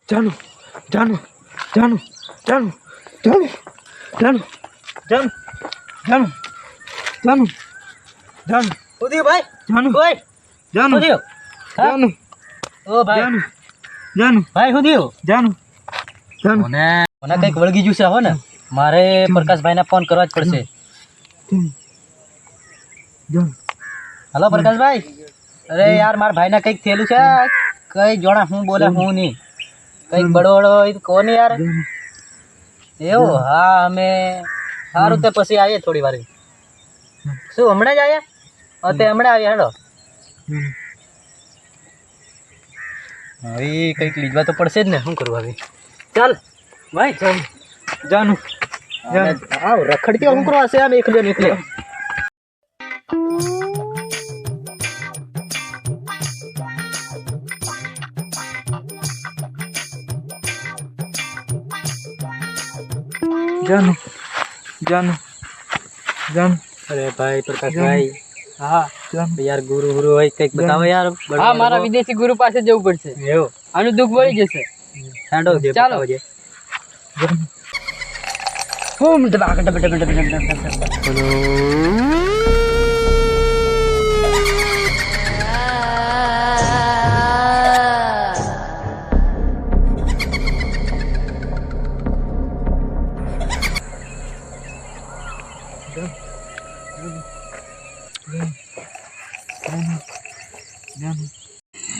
જાનુ જાનુ જાનુ જાનુ જાનુ જાનુ જાનુ જાનુ જાનુ જાનુ ઉદય ભાઈ જાનુ ઓય જાનુ ઉદય જાનુ ઓ ભાઈ જાનુ જાનુ ભાઈ ઉદય જાનુ જાનુ મને કઈક વળગી ગયું છે હો ને મારે પ્રકાશભાઈને ફોન કરવા જ પડશે જાનુ હેલો પ્રકાશભાઈ અરે યાર મારા ભાઈને કઈક થયેલું છે કઈ જોણા હું બોલે હું નહીં કઈક બડોડો કોને યાર એવું હા અમે સારું તે પછી આવીએ થોડી વાર શું હમણાં જ આવ્યા તે હમણાં આવ્યા હેડો હવે કઈક લીધવા તો પડશે જ ને શું કરવું હવે ચાલ ભાઈ ચાલ જાનુ આવ રખડતી શું કરવા હશે આમ એકલે જાનુ જાનુ જાનુ અરે ભાઈ પ્રકાશભાઈ હા જાનુ યાર ગુરુ ગુરુ હોય કઈક બતાવો યાર હા મારા વિદેશી ગુરુ પાસે જવું પડશે એવું આનું દુઃખ વળી જશે હેડો ચાલો. હું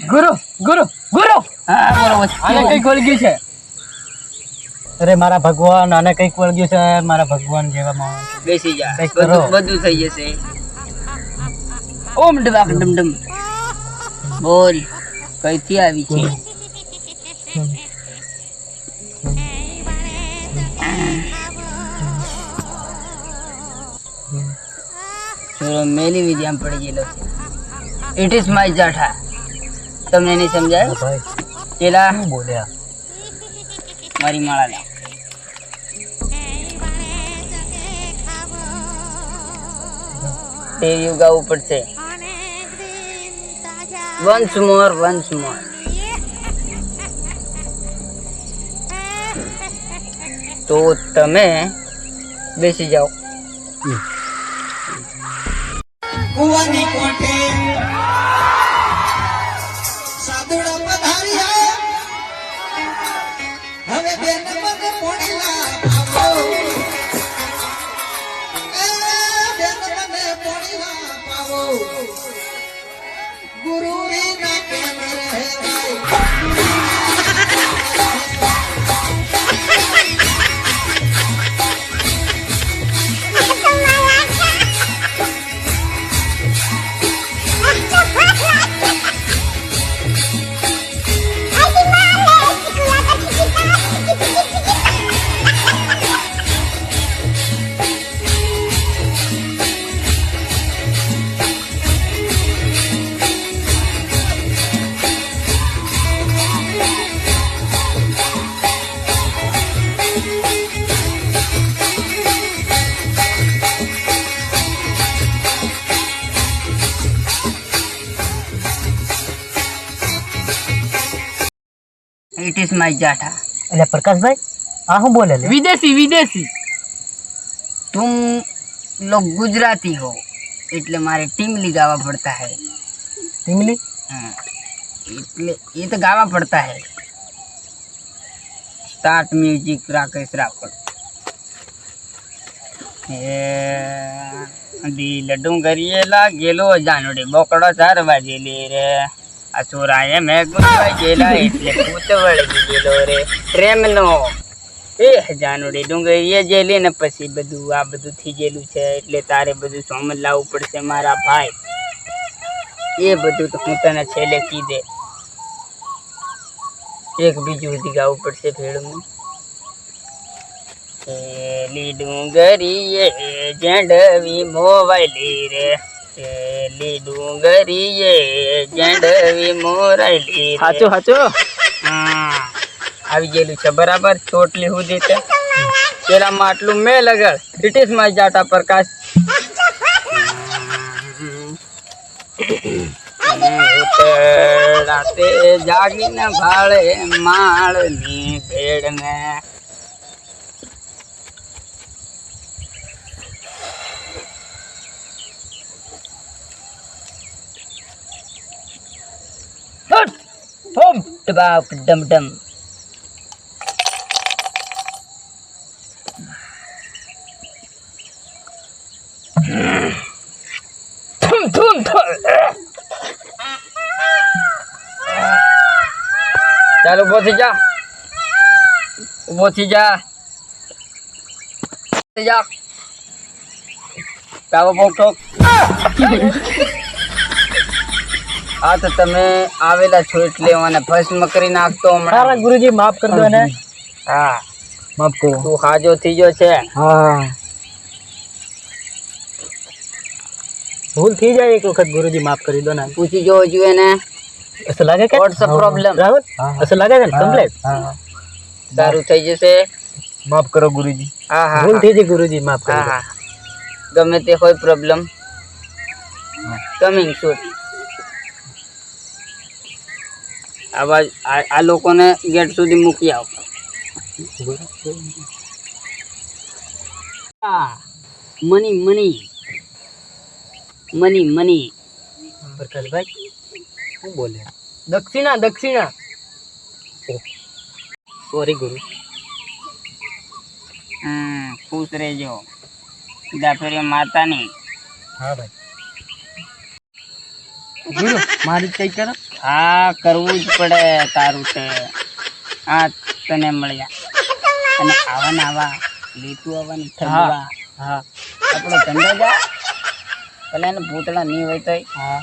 ગુરુ ગુરુ ગુરુ આને કઈ ગોળગ્યું છે અરે મારા ભગવાન આને કઈક વળગ્યું છે મારા ભગવાન જેવા માણસ બેસી જા કઈક કરો. બધું થઈ જશે ઓમ ડબાક ડમ ડમ બોલ કઈથી આવી છે ચોરો મેલી વિદ્યામ પડી ગયેલો છે ઇટ ઇઝ માય જાઠા તમને નહીં સમજાય ભાઈ પેલા શું બોલ્યા મારી માળા લે દેવ્યું ગાવું પડશે વન્સ મોર તો તમે બેસી જાઓ કુવાની કોઠે સાદુડા પધાર્યા હવે બેન મને પોણીલા પાવો બેન મને પોણીલા પાવો ગુરુ રી ના કેમ રહે ઇટ ઇઝ માય જાઠા એટલે પ્રકાશભાઈ આ શું બોલે લે विदेशी तुम लोग गुजराती हो એટલે મારે ટીમલી ગાવા પડતા है ટીમલી એટલે ये तो गावा पड़ता है स्टार्ट म्यूजिक राकेश रावल દિલ ડુંગરીએ લાગેલો જાનડી બોકડો ચારવા જેલી રે આ ચોરાએ મેં ગુંજવાઈ ગયેલા એટલે ભૂત વળગી ગયેલો રે પ્રેમનો એ જાનડી ડુંગરીએ જેલી ને પછી બધું આ બધું થઈ ગયેલું છે એટલે તારે બધું સોમજ લાવવું પડશે મારા ભાઈ એ બધું તો હું તને છેલ્લે કીધે એક બીજું સુધી ગાવું પડશે ભેળનું એલી ડુંગરીએ જેંડવી મોવાયેલી રે એલી ડુંગરીએ જેંડવી મોરાયેલી સાચું હા આવી ગયેલું છે બરાબર ચોટલી સુધી તે પેલામાં આટલું મેં લગાડ બ્રિટિશમાં જાટા પ્રકાશ રાતે જાગીને ભાળે માળની ભેડ ને હોમ ટબાપ ડમ ડમ. ચાલ ઉભો થઈ જા, ઉભો થઈ જા, તાવો પોક ઠોક. આ તો તમે આવેલા છો એટલે મને ભસ્મ કરી નાખતો સારા હમણાં. ગુરુજી માફ કરી દો ને. હા માફ કરો. તું હાજો થઈ ગયો છે. હા ભૂલ થઈ જાય એક વખત ગુરુજી માફ કરી દો ને. પૂછી જોવો જોઈએ ને ऐसा लगे क्या વોટ્સ પ્રોબ્લેમ. राहुल हाँ। ऐसा लगे क्या कंप्लीट હા સારું થઈ જશે. માફ કરો ગુરુજી. હા હા भूल थी जी गुरुजी माफ कर હા दो હા ગમે તે હોય પ્રોબ્લેમ કમિંગ સૂન. આ લોકોને ગેટ સુધી મૂકી આવો. હા મની મની મની મની. प्रकाश भाई શું બોલે? દક્ષિણા દક્ષિણા. सॉरी गुरु. ખુશ રહેજો. દાફેરી માતાની. हाँ भाई गुरु मारी कई करो. હા કરવું જ પડે તારું તે. હા તને મળ્યા અને આવા ને આવા લેતું આવવાની ઠરવા. हाँ આપણો ધંધો જા પેલા એને ભૂતળા નહીં હોય તો हाँ